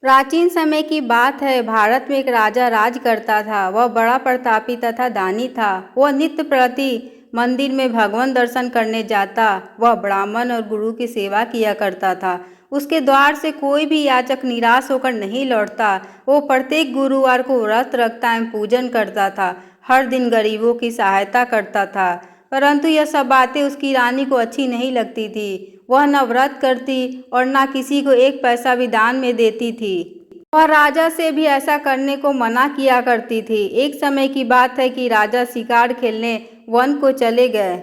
प्राचीन समय की बात है। भारत में एक राजा राज करता था। वह बड़ा प्रतापी तथा दानी था। वह नित्य प्रति मंदिर में भगवान दर्शन करने जाता। वह ब्राह्मण और गुरु की सेवा किया करता था। उसके द्वार से कोई भी याचक निराश होकर नहीं लौटता। वो प्रत्येक गुरुवार को व्रत रखता एवं पूजन करता था। हर दिन गरीबों की सहायता करता था। परंतु यह सब बातें उसकी रानी को अच्छी नहीं लगती थी। वह न व्रत करती और न किसी को एक पैसा भी दान में देती थी। वह राजा से भी ऐसा करने को मना किया करती थी। एक समय की बात है कि राजा शिकार खेलने वन को चले गए।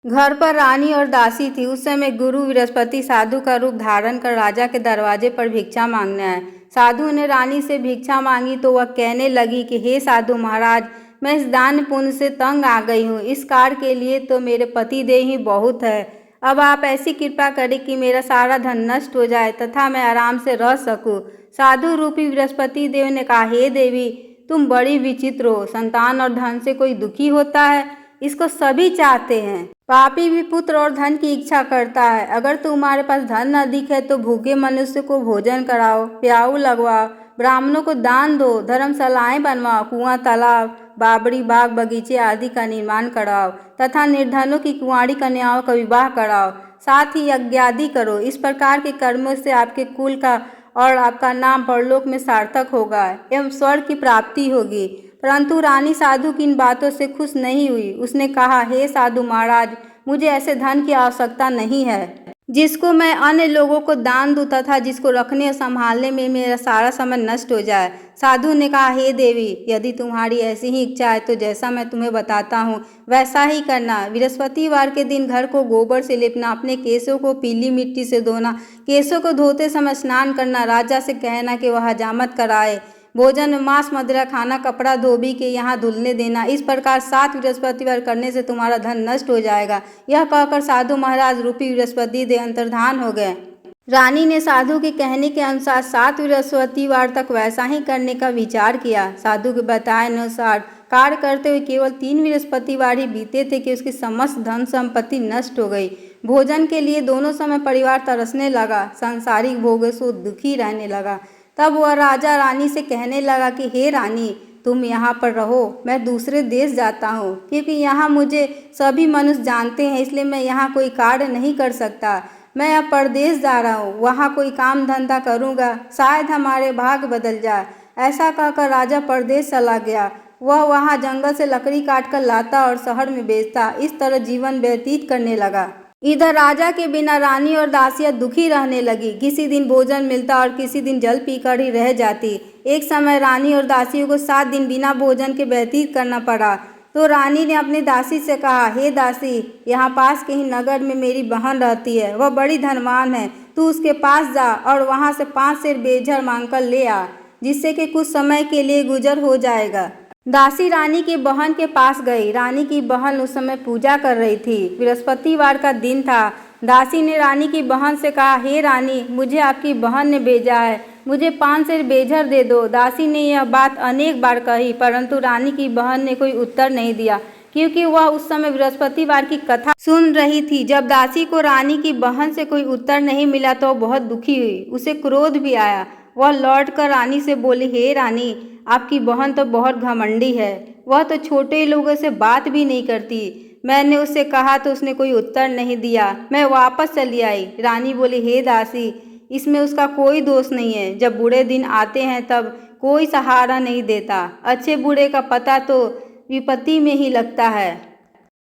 घर पर रानी और दासी थी। उस समय गुरु बृहस्पति साधु का रूप धारण कर राजा के दरवाजे पर भिक्षा मांगने आए। साधु ने रानी से भिक्षा मांगी तो वह कहने लगी कि हे साधु महाराज, मैं इस दान पुण्य से तंग आ गई हूँ। इस कार्य के लिए तो मेरे पति देव ही बहुत है। अब आप ऐसी कृपा करें कि मेरा सारा धन नष्ट हो जाए तथा मैं आराम से रह सकूं। साधु रूपी बृहस्पति देव ने कहा, हे देवी, तुम बड़ी विचित्र हो। संतान और धन से कोई दुखी होता है? इसको सभी चाहते हैं। पापी भी पुत्र और धन की इच्छा करता है। अगर तुम्हारे पास धन अधिक है तो भूखे मनुष्य को भोजन कराओ, प्याऊ लगवाओ, ब्राह्मणों को दान दो, धर्मशालाएं बनवाओ, कुआं, तालाब, बावड़ी, बाग बगीचे आदि का निर्माण कराओ तथा निर्धनों की कुंवारी कन्याओं का विवाह कराओ। साथ ही यज्ञादि करो। इस प्रकार के कर्मों से आपके कुल का और आपका नाम परलोक में सार्थक होगा एवं स्वर्ग की प्राप्ति होगी। परंतु रानी साधु की इन बातों से खुश नहीं हुई। उसने कहा, हे साधु महाराज, मुझे ऐसे धन की आवश्यकता नहीं है जिसको मैं अन्य लोगों को दान दूं तथा जिसको रखने और संभालने में मेरा सारा समय नष्ट हो जाए। साधु ने कहा, हे देवी, यदि तुम्हारी ऐसी ही इच्छा है तो जैसा मैं तुम्हें बताता हूँ वैसा ही करना। बृहस्पतिवार के दिन घर को गोबर से लेपना, अपने केशों को पीली मिट्टी से धोना, केशों को धोते समय स्नान करना, राजा से कहना कि वह हजामत कराए, भोजन में मांस मदिरा खाना, कपड़ा धोबी के यहाँ धुलने देना। इस प्रकार 7 बृहस्पतिवार करने से तुम्हारा धन नष्ट हो जाएगा। यह कहकर साधु महाराज रूपी बृहस्पति देव अंतर्धान हो गए। रानी ने साधु के कहने के अनुसार 7 बृहस्पतिवार तक वैसा ही करने का विचार किया। साधु के बताए अनुसार कार्य करते हुए केवल 3 बृहस्पतिवार ही बीते थे कि उसकी समस्त धन संपत्ति नष्ट हो गई। भोजन के लिए दोनों समय परिवार तरसने लगा, सांसारिक भोगों से दुखी रहने लगा। तब वह राजा रानी से कहने लगा कि हे रानी, तुम यहाँ पर रहो, मैं दूसरे देश जाता हूँ, क्योंकि यहाँ मुझे सभी मनुष्य जानते हैं, इसलिए मैं यहाँ कोई कार्य नहीं कर सकता। मैं अब परदेश जा रहा हूँ, वहाँ कोई काम धंधा करूँगा, शायद हमारे भाग्य बदल जाए। ऐसा कहकर राजा परदेश चला गया। वह वहाँ जंगल से लकड़ी काट कर लाता और शहर में बेचता। इस तरह जीवन व्यतीत करने लगा। इधर राजा के बिना रानी और दासियां दुखी रहने लगी। किसी दिन भोजन मिलता और किसी दिन जल पीकर ही रह जाती। एक समय रानी और दासियों को 7 दिन बिना भोजन के व्यतीत करना पड़ा। तो रानी ने अपनी दासी से कहा, हे दासी, यहाँ पास के ही नगर में मेरी बहन रहती है। वह बड़ी धनवान है। तू उसके पास जा और वहाँ से 5 सेर बेझर मांग कर ले आ, जिससे कि कुछ समय के लिए गुजर हो जाएगा। दासी रानी की बहन के पास गई। रानी की बहन उस समय पूजा कर रही थी। बृहस्पतिवार का दिन था। दासी ने रानी की बहन से कहा, हे रानी, मुझे आपकी बहन ने भेजा है, मुझे 5 सेर बेझर दे दो। दासी ने यह बात अनेक बार कही, परंतु रानी की बहन ने कोई उत्तर नहीं दिया, क्योंकि वह उस समय बृहस्पतिवार की कथा सुन रही थी। जब दासी को रानी की बहन से कोई उत्तर नहीं मिला तो वह बहुत दुखी हुई। उसे क्रोध भी आया। वह लौटकर रानी से बोली, हे रानी, आपकी बहन तो बहुत घमंडी है। वह तो छोटे लोगों से बात भी नहीं करती। मैंने उससे कहा तो उसने कोई उत्तर नहीं दिया। मैं वापस चली आई। रानी बोली, हे दासी, इसमें उसका कोई दोष नहीं है। जब बुरे दिन आते हैं तब कोई सहारा नहीं देता। अच्छे बुरे का पता तो विपत्ति में ही लगता है।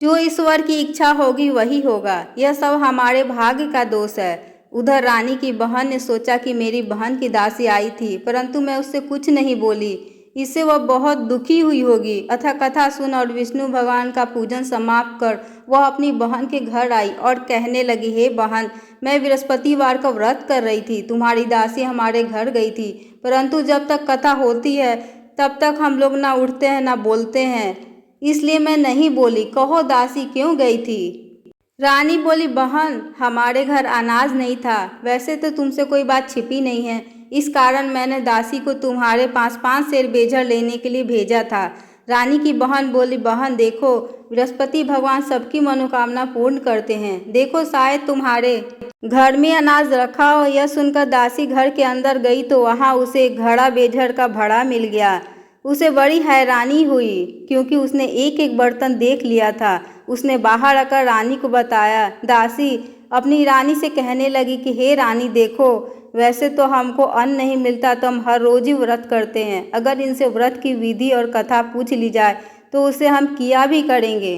जो ईश्वर की इच्छा होगी वही होगा। यह सब हमारे भाग्य का दोष है। उधर रानी की बहन ने सोचा कि मेरी बहन की दासी आई थी, परंतु मैं उससे कुछ नहीं बोली। इससे वह बहुत दुखी हुई होगी। अतः कथा सुन और विष्णु भगवान का पूजन समाप्त कर वह अपनी बहन के घर आई और कहने लगी, हे बहन, मैं बृहस्पतिवार का व्रत कर रही थी। तुम्हारी दासी हमारे घर गई थी, परंतु जब तक कथा होती है तब तक हम लोग ना उठते हैं ना बोलते हैं, इसलिए मैं नहीं बोली। कहो दासी, क्यों गई थी? रानी बोली, बहन, हमारे घर अनाज नहीं था। वैसे तो तुमसे कोई बात छिपी नहीं है, इस कारण मैंने दासी को तुम्हारे पास 5 सेर बेझर लेने के लिए भेजा था। रानी की बहन बोली, बहन देखो, बृहस्पति भगवान सबकी मनोकामना पूर्ण करते हैं। देखो शायद तुम्हारे घर में अनाज रखा हो। यह सुनकर दासी घर के अंदर गई तो वहाँ उसे घड़ा बेझड़ का भड़ा मिल गया। उसे बड़ी हैरानी हुई क्योंकि उसने एक एक बर्तन देख लिया था। उसने बाहर आकर रानी को बताया। दासी अपनी रानी से कहने लगी कि हे रानी देखो, वैसे तो हमको अन्न नहीं मिलता तो हम हर रोज ही व्रत करते हैं। अगर इनसे व्रत की विधि और कथा पूछ ली जाए तो उसे हम किया भी करेंगे।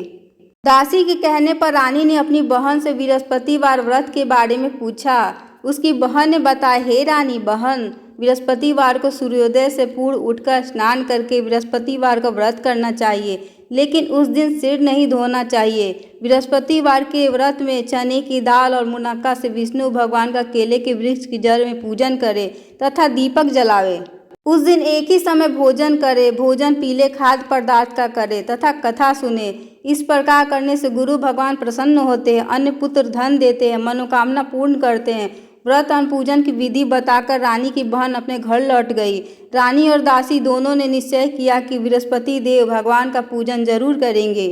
दासी के कहने पर रानी ने अपनी बहन से बृहस्पतिवार व्रत के बारे में पूछा। उसकी बहन ने बताया, हे रानी बहन, बृहस्पतिवार को सूर्योदय से पूर्व उठकर स्नान करके बृहस्पतिवार का व्रत करना चाहिए, लेकिन उस दिन सिर नहीं धोना चाहिए। बृहस्पतिवार के व्रत में चने की दाल और मुनक्का से विष्णु भगवान का केले के वृक्ष की जड़ में पूजन करे तथा दीपक जलावे। उस दिन एक ही समय भोजन करे। भोजन पीले खाद्य पदार्थ का करे तथा कथा सुने। इस प्रकार करने से गुरु भगवान प्रसन्न होते हैं, अन्य पुत्र धन देते हैं, मनोकामना पूर्ण करते हैं। व्रत और पूजन की विधि बताकर रानी की बहन अपने घर लौट गई। रानी और दासी दोनों ने निश्चय किया कि बृहस्पति देव भगवान का पूजन जरूर करेंगे।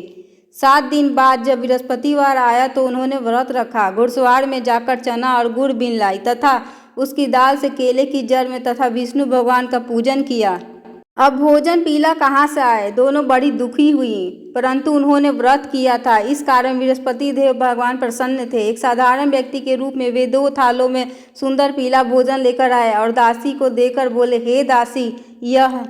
7 दिन बाद जब बृहस्पतिवार आया तो उन्होंने व्रत रखा। घुड़सवार में जाकर चना और गुड़ बीन लाई तथा उसकी दाल से केले की जड़ में तथा विष्णु भगवान का पूजन किया। अब भोजन पीला कहाँ से आए? दोनों बड़ी दुखी हुई, परंतु उन्होंने व्रत किया था, इस कारण बृहस्पति देव भगवान प्रसन्न थे। एक साधारण व्यक्ति के रूप में वे 2 थालों में सुंदर पीला भोजन लेकर आए और दासी को देकर बोले, हे दासी, यह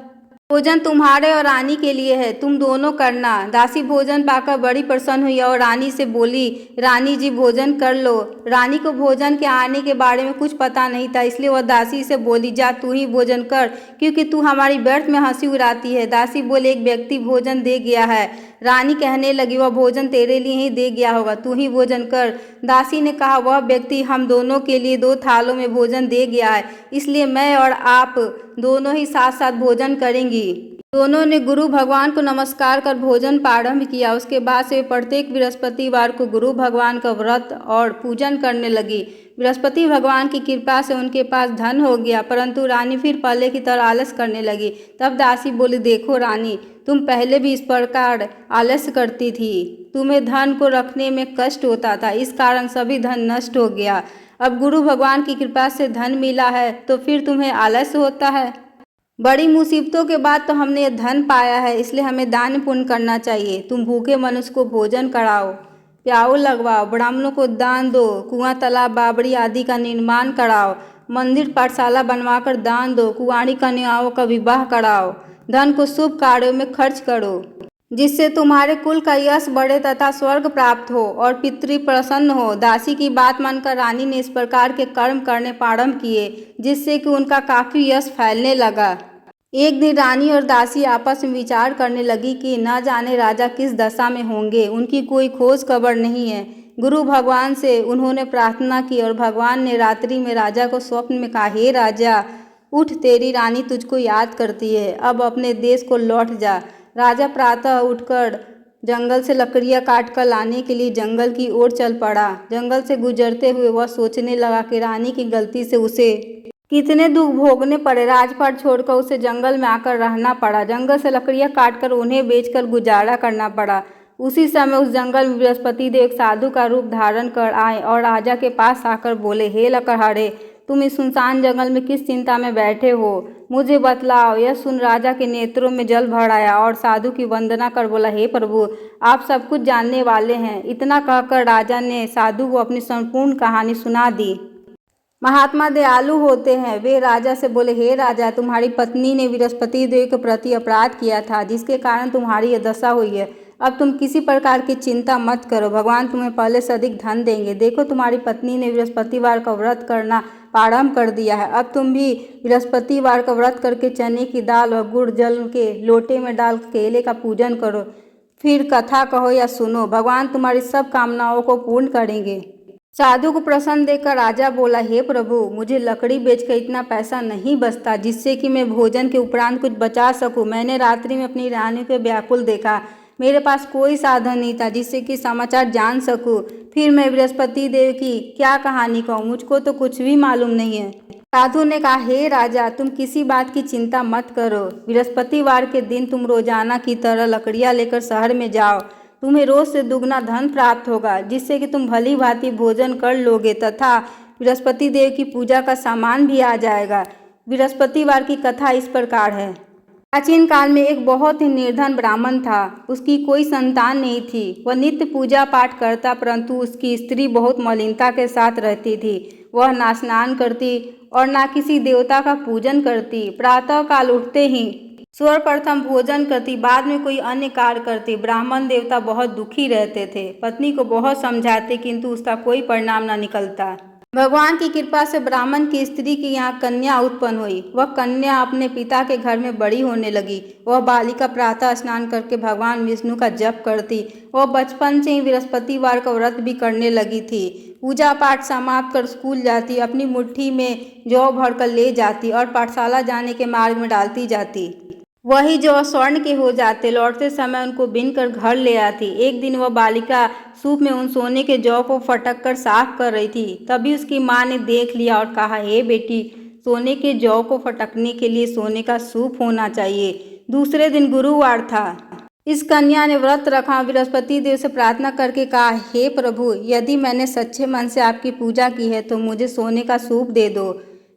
भोजन तुम्हारे और रानी के लिए है, तुम दोनों करना। दासी भोजन पाकर बड़ी प्रसन्न हुई और रानी से बोली, रानी जी भोजन कर लो। रानी को भोजन के आने के बारे में कुछ पता नहीं था, इसलिए वह दासी से बोली, जा तू ही भोजन कर, क्योंकि तू हमारी व्यर्थ में हंसी उड़ाती है। दासी बोले, एक व्यक्ति भोजन दे गया है। रानी कहने लगी, वह भोजन तेरे लिए ही दे गया होगा, तू ही भोजन कर। दासी ने कहा, वह व्यक्ति हम दोनों के लिए 2 थालों में भोजन दे गया है, इसलिए मैं और आप दोनों ही साथ साथ भोजन करेंगी। दोनों ने गुरु भगवान को नमस्कार कर भोजन प्रारंभ किया। उसके बाद से प्रत्येक बृहस्पतिवार को गुरु भगवान का व्रत और पूजन करने लगी। बृहस्पति भगवान की कृपा से उनके पास धन हो गया, परंतु रानी फिर पहले की तरह आलस करने लगी। तब दासी बोली, देखो रानी, तुम पहले भी इस प्रकार आलस्य करती थी। तुम्हें धन को रखने में कष्ट होता था, इस कारण सभी धन नष्ट हो गया। अब गुरु भगवान की कृपा से धन मिला है तो फिर तुम्हें आलस्य होता है। बड़ी मुसीबतों के बाद तो हमने यह धन पाया है, इसलिए हमें दान पुण्य करना चाहिए। तुम भूखे मनुष्य को भोजन कराओ, प्याऊ लगवाओ, ब्राह्मणों को दान दो, कुआं तालाब बावड़ी आदि का निर्माण कराओ, मंदिर पाठशाला बनवाकर दान दो, कुंवारी कन्याओं का विवाह कराओ, धन को शुभ कार्यों में खर्च करो, जिससे तुम्हारे कुल का यश बढ़े तथा स्वर्ग प्राप्त हो और पितृ प्रसन्न हो। दासी की बात मानकर रानी ने इस प्रकार के कर्म करने प्रारंभ किए, जिससे कि उनका काफी यश फैलने लगा। एक दिन रानी और दासी आपस में विचार करने लगी कि न जाने राजा किस दशा में होंगे, उनकी कोई खोज खबर नहीं है। गुरु भगवान से उन्होंने प्रार्थना की और भगवान ने रात्रि में राजा को स्वप्न में कहा, हे राजा, उठ, तेरी रानी तुझको याद करती है, अब अपने देश को लौट जा। राजा प्रातः उठकर जंगल से लकड़ियाँ काट कर लाने के लिए जंगल की ओर चल पड़ा। जंगल से गुजरते हुए वह सोचने लगा कि रानी की गलती से उसे कितने दुख भोगने पड़े। राजपाट छोड़कर उसे जंगल में आकर रहना पड़ा। जंगल से लकड़ियाँ काटकर उन्हें बेचकर गुजारा करना पड़ा। उसी समय उस जंगल में बृहस्पति देव एक साधु का रूप धारण कर आए और राजा के पास आकर बोले, हे लकड़हारे, तुम इस सुनसान जंगल में किस चिंता में बैठे हो, मुझे बतलाओ। यह सुन राजा के नेत्रों में जल भर आया और साधु की वंदना कर बोला, हे प्रभु, आप सब कुछ जानने वाले हैं। इतना कहकर राजा ने साधु को अपनी संपूर्ण कहानी सुना दी। महात्मा दयालु होते हैं। वे राजा से बोले, हे राजा, तुम्हारी पत्नी ने बृहस्पति देव के प्रति अपराध किया था, जिसके कारण तुम्हारी यह दशा हुई है। अब तुम किसी प्रकार की चिंता मत करो, भगवान तुम्हें पहले से अधिक धन देंगे। देखो, तुम्हारी पत्नी ने बृहस्पतिवार का व्रत करना प्रारंभ कर दिया है। अब तुम भी बृहस्पतिवार का व्रत करके चने की दाल और गुड़ जल के लोटे में डाल केले का पूजन करो, फिर कथा कहो या सुनो, भगवान तुम्हारी सब कामनाओं को पूर्ण करेंगे। साधु को प्रसन्न देखकर राजा बोला, हे प्रभु, मुझे लकड़ी बेचकर इतना पैसा नहीं बचता जिससे कि मैं भोजन के उपरांत कुछ बचा सकूं। मैंने रात्रि में अपनी रानी को व्याकुल देखा, मेरे पास कोई साधन नहीं था जिससे कि समाचार जान सकूं। फिर मैं बृहस्पति देव की क्या कहानी कहूँ, मुझको तो कुछ भी मालूम नहीं है। साधु ने कहा, हे राजा, तुम किसी बात की चिंता मत करो। बृहस्पतिवार के दिन तुम रोजाना की तरह लकड़ियाँ लेकर शहर में जाओ। तुम्हें रोज से दुगना धन प्राप्त होगा, जिससे कि तुम भली भांति भोजन कर लोगे तथा बृहस्पति देव की पूजा का सामान भी आ जाएगा। बृहस्पतिवार की कथा इस प्रकार है। प्राचीन काल में एक बहुत ही निर्धन ब्राह्मण था। उसकी कोई संतान नहीं थी। वह नित्य पूजा पाठ करता, परंतु उसकी स्त्री बहुत मलिनता के साथ रहती थी। वह ना स्नान करती और ना किसी देवता का पूजन करती। प्रातः काल उठते ही सर्वप्रथम भोजन करती, बाद में कोई अन्य कार्य करती। ब्राह्मण देवता बहुत दुखी रहते थे। पत्नी को बहुत समझाते, किंतु उसका कोई परिणाम न निकलता। भगवान की कृपा से ब्राह्मण की स्त्री की यहाँ कन्या उत्पन्न हुई। वह कन्या अपने पिता के घर में बड़ी होने लगी। वह बालिका प्रातः स्नान करके भगवान विष्णु का जप करती। वह बचपन से ही बृहस्पतिवार का व्रत भी करने लगी थी। पूजा पाठ समाप्त कर स्कूल जाती, अपनी मुट्ठी में जौ भरकर ले जाती और पाठशाला जाने के मार्ग में डालती जाती। वही जौ स्वर्ण के हो जाते। लौटते समय उनको बीनकर घर ले आती। एक दिन वह बालिका सूप में उन सोने के जौ को फटक कर साफ कर रही थी। तभी उसकी माँ ने देख लिया और कहा, हे बेटी, सोने के जौ को फटकने के लिए सोने का सूप होना चाहिए। दूसरे दिन गुरुवार था। इस कन्या ने व्रत रखा। बृहस्पति देव से प्रार्थना करके कहा, हे प्रभु, यदि मैंने सच्चे मन से आपकी पूजा की है तो मुझे सोने का सूप दे दो।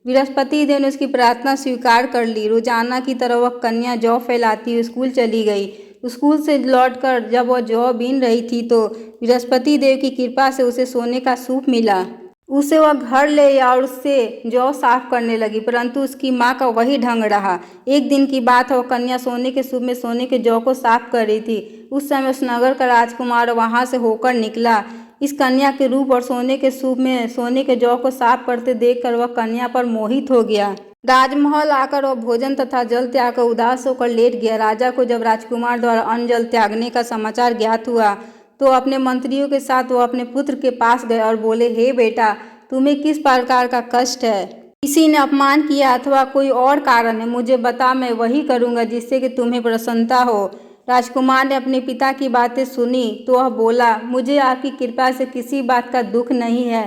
बृहस्पति देव ने उसकी प्रार्थना स्वीकार कर ली। रोजाना की तरह वह कन्या जौ फैलाती हुई स्कूल चली गई। स्कूल से लौटकर जब वह जौ बीन रही थी तो बृहस्पति देव की कृपा से उसे सोने का सूप मिला। उसे वह घर ले आया और उससे जौ साफ करने लगी, परंतु उसकी माँ का वही ढंग रहा। एक दिन की बात है, वह कन्या सोने के सूप में सोने के जौ को साफ कर रही थी। उस समय उस नगर का राजकुमार वहां से होकर निकला। इस कन्या के रूप और सोने के सूप में सोने के जौ को साफ करते देखकर वह कन्या पर मोहित हो गया। राजमहल आकर वह भोजन तथा जल त्याग कर उदास होकर लेट गया। राजा को जब राजकुमार द्वारा अन्न जल त्यागने का समाचार ज्ञात हुआ तो अपने मंत्रियों के साथ वो अपने पुत्र के पास गए और बोले, हे बेटा, तुम्हें किस प्रकार का कष्ट है? किसी ने अपमान किया अथवा कोई और कारण है? मुझे बता, मैं वही करूँगा जिससे कि तुम्हें प्रसन्नता हो। राजकुमार ने अपने पिता की बातें सुनी तो वह बोला, मुझे आपकी कृपा से किसी बात का दुख नहीं है।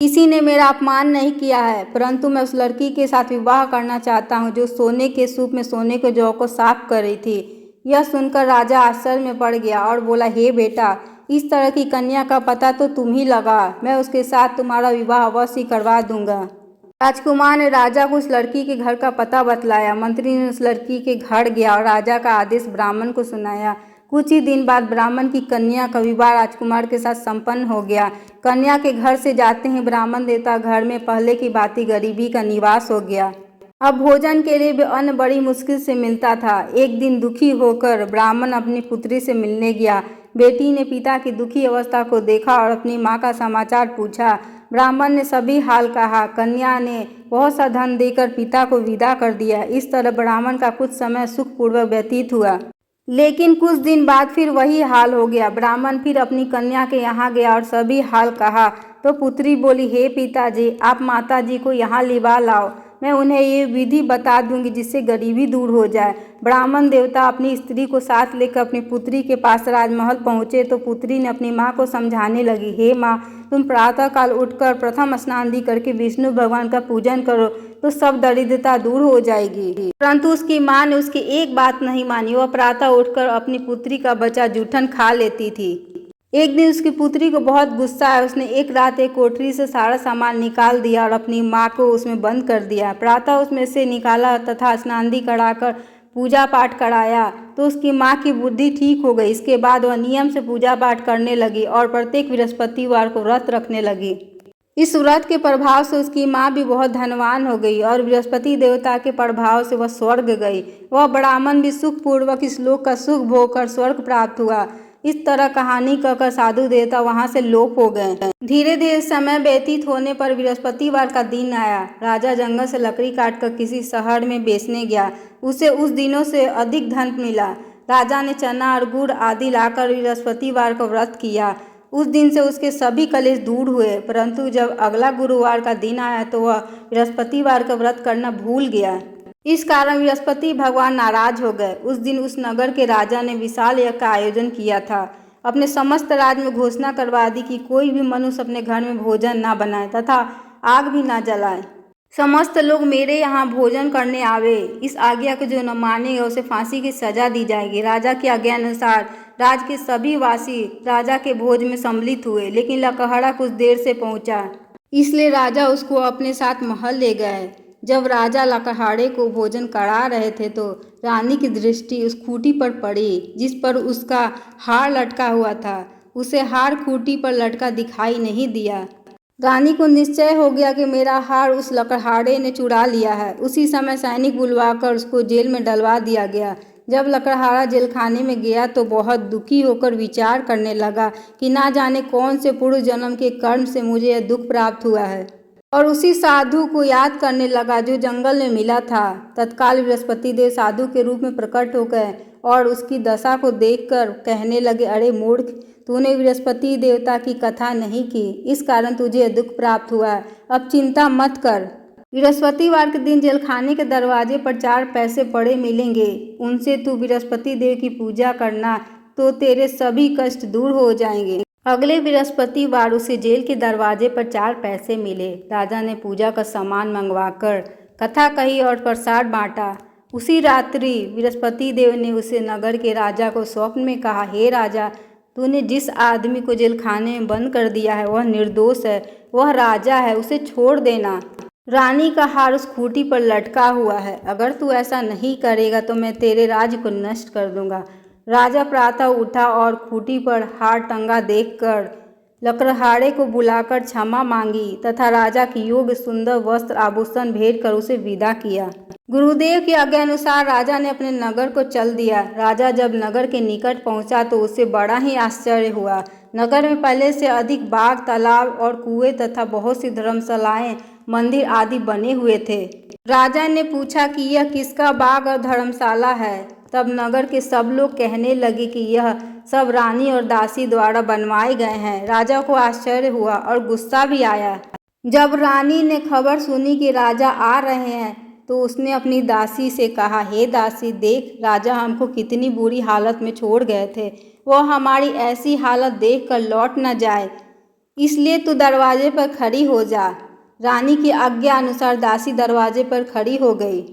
किसी ने मेरा अपमान नहीं किया है, परंतु मैं उस लड़की के साथ विवाह करना चाहता हूँ जो सोने के सूप में सोने के जौ को साफ कर रही थी। यह सुनकर राजा आश्चर्य में पड़ गया और बोला, हे बेटा, इस तरह की कन्या का पता तो तुम ही लगा। मैं उसके साथ तुम्हारा विवाह अवश्य करवा दूंगा। राजकुमार ने राजा को उस लड़की के घर का पता बतलाया। मंत्री ने उस लड़की के घर गया और राजा का आदेश ब्राह्मण को सुनाया। कुछ ही दिन बाद ब्राह्मण की कन्या का विवाह राजकुमार के साथ संपन्न हो गया। कन्या के घर से जाते ही ब्राह्मण देवता घर में पहले की भांति गरीबी का निवास हो गया। अब भोजन के लिए भी अन्न बड़ी मुश्किल से मिलता था। एक दिन दुखी होकर ब्राह्मण अपनी पुत्री से मिलने गया। बेटी ने पिता की दुखी अवस्था को देखा और अपनी माँ का समाचार पूछा। ब्राह्मण ने सभी हाल कहा। कन्या ने बहुत सा धन देकर पिता को विदा कर दिया। इस तरह ब्राह्मण का कुछ समय सुखपूर्वक व्यतीत हुआ, लेकिन कुछ दिन बाद फिर वही हाल हो गया। ब्राह्मण फिर अपनी कन्या के यहाँ गया और सभी हाल कहा तो पुत्री बोली, हे पिताजी, आप माताजी को यहाँ लिवा लाओ। मैं उन्हें ये विधि बता दूंगी जिससे गरीबी दूर हो जाए। ब्राह्मण देवता अपनी स्त्री को साथ लेकर अपनी पुत्री के पास राजमहल पहुँचे तो पुत्री ने अपनी माँ को समझाने लगी, हे माँ, तुम प्रातःकाल उठकर प्रथम स्नान दी करके विष्णु भगवान का पूजन करो तो सब दरिद्रता दूर हो जाएगी। परंतु उसकी माँ ने उसकी एक बात नहीं मानी। वह प्रातः उठकर अपनी पुत्री का बचा जूठन खा लेती थी। एक दिन उसकी पुत्री को बहुत गुस्सा आया। उसने एक रात एक कोठरी से सारा सामान निकाल दिया और अपनी माँ को उसमें बंद कर दिया। प्रातः उसमें से निकाला तथा स्नान कराकर पूजा पाठ कराया तो उसकी माँ की बुद्धि ठीक हो गई। इसके बाद वह नियम से पूजा पाठ करने लगी और प्रत्येक बृहस्पतिवार को व्रत रखने लगी। इस व्रत के प्रभाव से उसकी माँ भी बहुत धनवान हो गई और बृहस्पति देवता के प्रभाव से वह स्वर्ग गई। वह ब्राह्मण भी सुखपूर्वक इस लोक का सुख भोग कर स्वर्ग प्राप्त हुआ। इस तरह कहानी कहकर साधु देवता वहां से लोप हो गए। धीरे धीरे समय व्यतीत होने पर बृहस्पतिवार का दिन आया। राजा जंगल से लकड़ी काटकर किसी शहर में बेचने गया। उसे उस दिनों से अधिक धन मिला। राजा ने चना और गुड़ आदि लाकर बृहस्पतिवार का व्रत किया। उस दिन से उसके सभी कलेश दूर हुए, परंतु जब अगला गुरुवार का दिन आया तो वह बृहस्पतिवार का व्रत करना भूल गया। इस कारण बृहस्पति भगवान नाराज हो गए। उस दिन उस नगर के राजा ने विशाल यज्ञ का आयोजन किया था। अपने समस्त राज्य में घोषणा करवा दी कि कोई भी मनुष्य अपने घर में भोजन न बनाए तथा आग भी न जलाए। समस्त लोग मेरे यहाँ भोजन करने आवे। इस आज्ञा को जो न मानेगा उसे फांसी की सजा दी जाएगी। राजा की आज्ञा अनुसार राज के सभी वासी राजा के भोज में सम्मिलित हुए, लेकिन लकड़हारा कुछ देर से पहुंचा, इसलिए राजा उसको अपने साथ महल ले गए। जब राजा लकड़हारे को भोजन करा रहे थे तो रानी की दृष्टि उस खूंटी पर पड़ी जिस पर उसका हार लटका हुआ था। उसे हार खूंटी पर लटका दिखाई नहीं दिया। रानी को निश्चय हो गया कि मेरा हार उस लकड़हारे ने चुरा लिया है। उसी समय सैनिक बुलवाकर उसको जेल में डलवा दिया गया। जब लकड़हारा जेलखाने में गया तो बहुत दुखी होकर विचार करने लगा कि ना जाने कौन से पूर्व जन्म के कर्म से मुझे यह दुख प्राप्त हुआ है, और उसी साधु को याद करने लगा जो जंगल में मिला था। तत्काल बृहस्पति देव साधु के रूप में प्रकट हो गए और उसकी दशा को देखकर कहने लगे, अरे मूर्ख, तूने बृहस्पति देवता की कथा नहीं की, इस कारण तुझे दुख प्राप्त हुआ है। अब चिंता मत कर। बृहस्पतिवार के दिन जेलखाने के दरवाजे पर 4 पैसे पड़े मिलेंगे, उनसे तू बृहस्पति देव की पूजा करना तो तेरे सभी कष्ट दूर हो जाएंगे। अगले बृहस्पतिवार उसे जेल के दरवाजे पर 4 पैसे मिले। राजा ने पूजा का सामान मंगवाकर कथा कही और प्रसाद बांटा। उसी रात्रि बृहस्पति देव ने उसे नगर के राजा को स्वप्न में कहा, हे राजा, तूने जिस आदमी को जेलखाने में बंद कर दिया है वह निर्दोष है, वह राजा है, उसे छोड़ देना। रानी का हार उस खूंटी पर लटका हुआ है। अगर तू ऐसा नहीं करेगा तो मैं तेरे राज्य को नष्ट कर दूंगा। राजा प्रातः उठा और खूंटी पर हार टंगा देखकर लकड़हारे को बुलाकर क्षमा मांगी तथा राजा की योग्य सुंदर वस्त्र आभूषण भेंट कर उसे विदा किया। गुरुदेव की आज्ञा अनुसार राजा ने अपने नगर को चल दिया। राजा जब नगर के निकट पहुंचा तो उसे बड़ा ही आश्चर्य हुआ। नगर में पहले से अधिक बाग, तालाब और कुएं तथा बहुत सी धर्मशालाएं, मंदिर आदि बने हुए थे। राजा ने पूछा कि यह किसका बाग और धर्मशाला है। तब नगर के सब लोग कहने लगे कि यह सब रानी और दासी द्वारा बनवाए गए हैं। राजा को आश्चर्य हुआ और गुस्सा भी आया। जब रानी ने खबर सुनी कि राजा आ रहे हैं तो उसने अपनी दासी से कहा, हे दासी, देख, राजा हमको कितनी बुरी हालत में छोड़ गए थे, वह हमारी ऐसी हालत देखकर लौट न जाए, इसलिए तू दरवाजे पर खड़ी हो जा। रानी की आज्ञा अनुसार दासी दरवाजे पर खड़ी हो गई।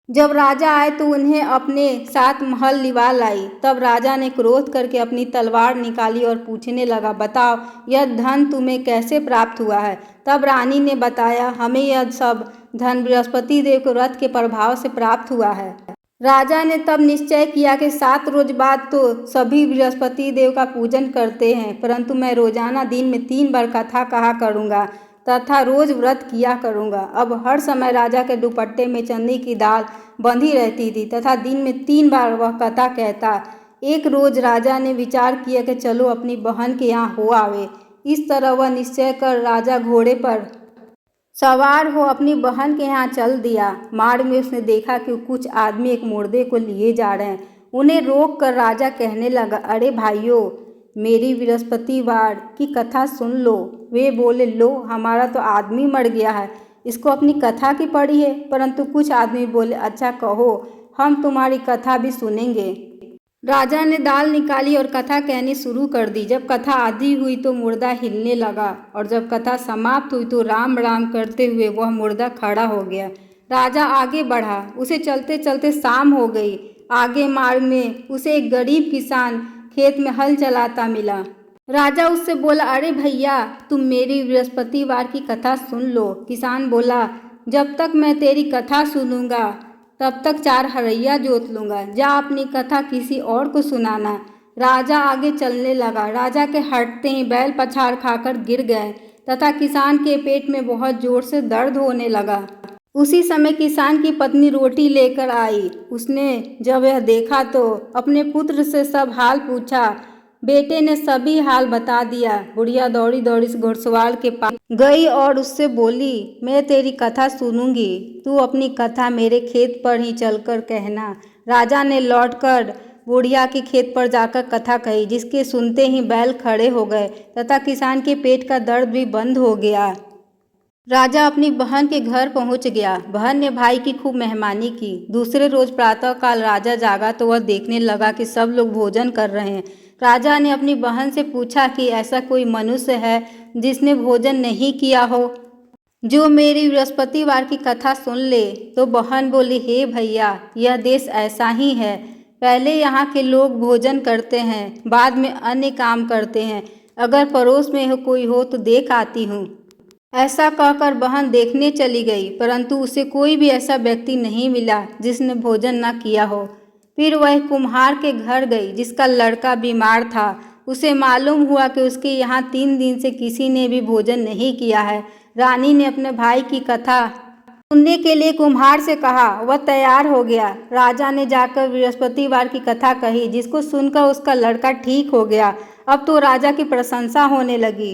जब राजा आए तो उन्हें अपने साथ महल लिवा लाई। तब राजा ने क्रोध करके अपनी तलवार निकाली और पूछने लगा, बताओ, यह धन तुम्हें कैसे प्राप्त हुआ है? तब रानी ने बताया, हमें यह सब धन बृहस्पति देव के व्रत के प्रभाव से प्राप्त हुआ है। राजा ने तब निश्चय किया कि 7 रोज बाद तो सभी बृहस्पति देव का पूजन करते हैं, परंतु मैं रोजाना दिन में 3 बार कथा कहा करूँगा तथा रोज व्रत किया करूँगा। अब हर समय राजा के दुपट्टे में चांदी की दाल बंधी रहती थी तथा दिन में 3 बार वह कथा कहता। एक रोज राजा ने विचार किया कि चलो अपनी बहन के यहाँ हो आवे। इस तरह वह निश्चय कर राजा घोड़े पर सवार हो अपनी बहन के यहाँ चल दिया। मार्ग में उसने देखा कि कुछ आदमी एक मुर्दे को लिए जा रहे हैं। उन्हें रोक कर राजा कहने लगा, अरे भाइयों, मेरी बृहस्पतिवार की कथा सुन लो। वे बोले, लो, हमारा तो आदमी मर गया है, इसको अपनी कथा की पड़ी है। परंतु कुछ आदमी बोले, अच्छा कहो, हम तुम्हारी कथा भी सुनेंगे। राजा ने दाल निकाली और कथा कहनी शुरू कर दी। जब कथा आधी हुई तो मुर्दा हिलने लगा और जब कथा समाप्त हुई तो राम राम करते हुए वह मुर्दा खड़ा हो गया। राजा आगे बढ़ा। उसे चलते चलते शाम हो गई। आगे मार्ग में उसे एक गरीब किसान खेत में हल चलाता मिला। राजा उससे बोला, अरे भैया, तुम मेरी बृहस्पतिवार की कथा सुन लो। किसान बोला, जब तक मैं तेरी कथा सुनूंगा तब तक 4 हरैया जोत लूँगा, जा अपनी कथा किसी और को सुनाना। राजा आगे चलने लगा। राजा के हटते ही बैल पछाड़ खाकर गिर गए तथा किसान के पेट में बहुत जोर से दर्द होने लगा। उसी समय किसान की पत्नी रोटी लेकर आई। उसने जब यह देखा तो अपने पुत्र से सब हाल पूछा। बेटे ने सभी हाल बता दिया। बुढ़िया दौड़ी दौड़ी घुड़सवार के पास गई और उससे बोली, मैं तेरी कथा सुनूंगी, तू अपनी कथा मेरे खेत पर ही चलकर कहना। राजा ने लौटकर बुढ़िया के खेत पर जाकर कथा कही, जिसके सुनते ही बैल खड़े हो गए तथा किसान के पेट का दर्द भी बंद हो गया। राजा अपनी बहन के घर पहुंच गया। बहन ने भाई की खूब मेहमानी की। दूसरे रोज प्रातःकाल राजा जागा तो वह देखने लगा कि सब लोग भोजन कर रहे हैं। राजा ने अपनी बहन से पूछा कि ऐसा कोई मनुष्य है जिसने भोजन नहीं किया हो। जो मेरी बृहस्पतिवार की कथा सुन ले। तो बहन बोली, हे भैया, यह देश ऐसा ही है। पहले यहाँ के लोग भोजन करते हैं, बाद में अन्य काम करते हैं। अगर पड़ोस में कोई हो तो देख आती हूँ। ऐसा कहकर बहन देखने चली गई, परंतु उसे कोई भी ऐसा व्यक्ति नहीं मिला जिसने भोजन न किया हो। फिर वह कुम्हार के घर गई जिसका लड़का बीमार था। उसे मालूम हुआ कि उसके यहाँ 3 दिन से किसी ने भी भोजन नहीं किया है। रानी ने अपने भाई की कथा सुनने के लिए कुम्हार से कहा। वह तैयार हो गया। राजा ने जाकर बृहस्पतिवार की कथा कही, जिसको सुनकर उसका लड़का ठीक हो गया। अब तो राजा की प्रशंसा होने लगी।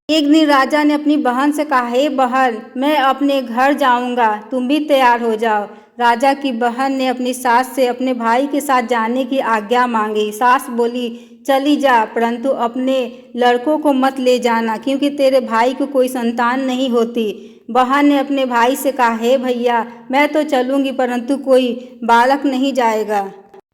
एक दिन राजा ने अपनी बहन से कहा, हे बहन, मैं अपने घर जाऊंगा, तुम भी तैयार हो जाओ। राजा की बहन ने अपनी सास से अपने भाई के साथ जाने की आज्ञा मांगी। सास बोली, चली जा, परंतु अपने लड़कों को मत ले जाना, क्योंकि तेरे भाई को कोई संतान नहीं होती। बहन ने अपने भाई से कहा, हे भैया, मैं तो चलूंगी, परंतु कोई बालक नहीं जाएगा।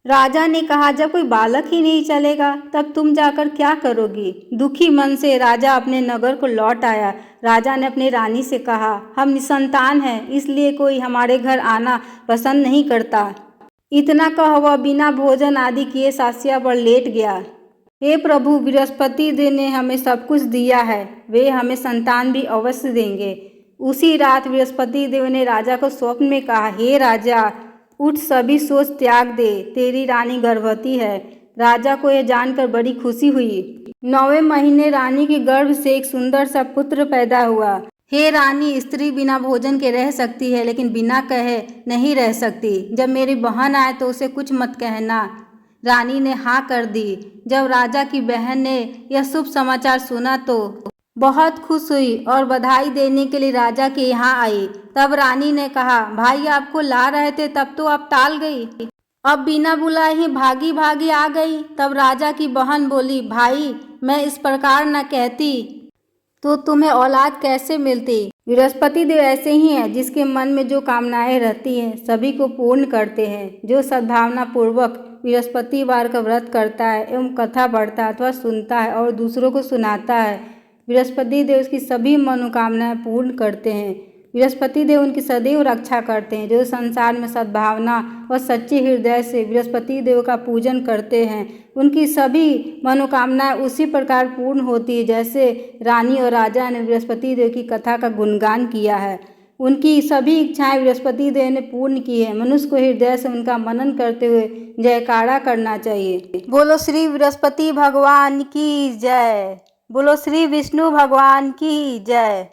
राजा ने कहा, जब कोई बालक ही नहीं चलेगा तब तुम जाकर क्या करोगी। दुखी मन से राजा अपने नगर को लौट आया। राजा ने अपनी रानी से कहा, हम निसंतान हैं, इसलिए कोई हमारे घर आना पसंद नहीं करता। इतना कह वह बिना भोजन आदि किए सासिया पर लेट गया। हे प्रभु, बृहस्पति देव ने हमें सब कुछ दिया है, वे हमें संतान भी अवश्य देंगे। उसी रात बृहस्पति देव ने राजा को स्वप्न में कहा, हे राजा, उठ, सभी सोच त्याग दे, तेरी रानी गर्भवती है। राजा को यह जानकर बड़ी खुशी हुई। 9वें महीने रानी के गर्भ से एक सुंदर सा पुत्र पैदा हुआ। हे रानी, स्त्री बिना भोजन के रह सकती है, लेकिन बिना कहे नहीं रह सकती। जब मेरी बहन आए तो उसे कुछ मत कहना। रानी ने हाँ कर दी। जब राजा की बहन ने यह शुभ समाचार सुना तो बहुत खुश हुई और बधाई देने के लिए राजा के यहाँ आई। तब रानी ने कहा, भाई आपको ला रहे थे, तब तो आप टाल गई, अब बिना बुलाए ही भागी भागी आ गई। तब राजा की बहन बोली, भाई, मैं इस प्रकार न कहती तो तुम्हें औलाद कैसे मिलती। बृहस्पति देव ऐसे ही हैं, जिसके मन में जो कामनाएं रहती हैं सभी को पूर्ण करते हैं। जो सद्भावना पूर्वक बृहस्पतिवार का व्रत करता है एवं कथा पढ़ता है अथवा सुनता है और दूसरों को सुनाता है, बृहस्पति देव उसकी सभी मनोकामनाएं पूर्ण करते हैं। बृहस्पति देव उनकी सदैव रक्षा करते हैं। जो संसार में सद्भावना और सच्चे हृदय से बृहस्पति देव का पूजन करते हैं, उनकी सभी मनोकामनाएं उसी प्रकार पूर्ण होती है जैसे रानी और राजा ने बृहस्पति देव की कथा का गुणगान किया है। उनकी सभी इच्छाएं बृहस्पति देव ने पूर्ण की है। मनुष्य को हृदय से उनका मनन करते हुए जयकारा करना चाहिए। बोलो श्री बृहस्पति भगवान की जय। बोलो श्री विष्णु भगवान की जय।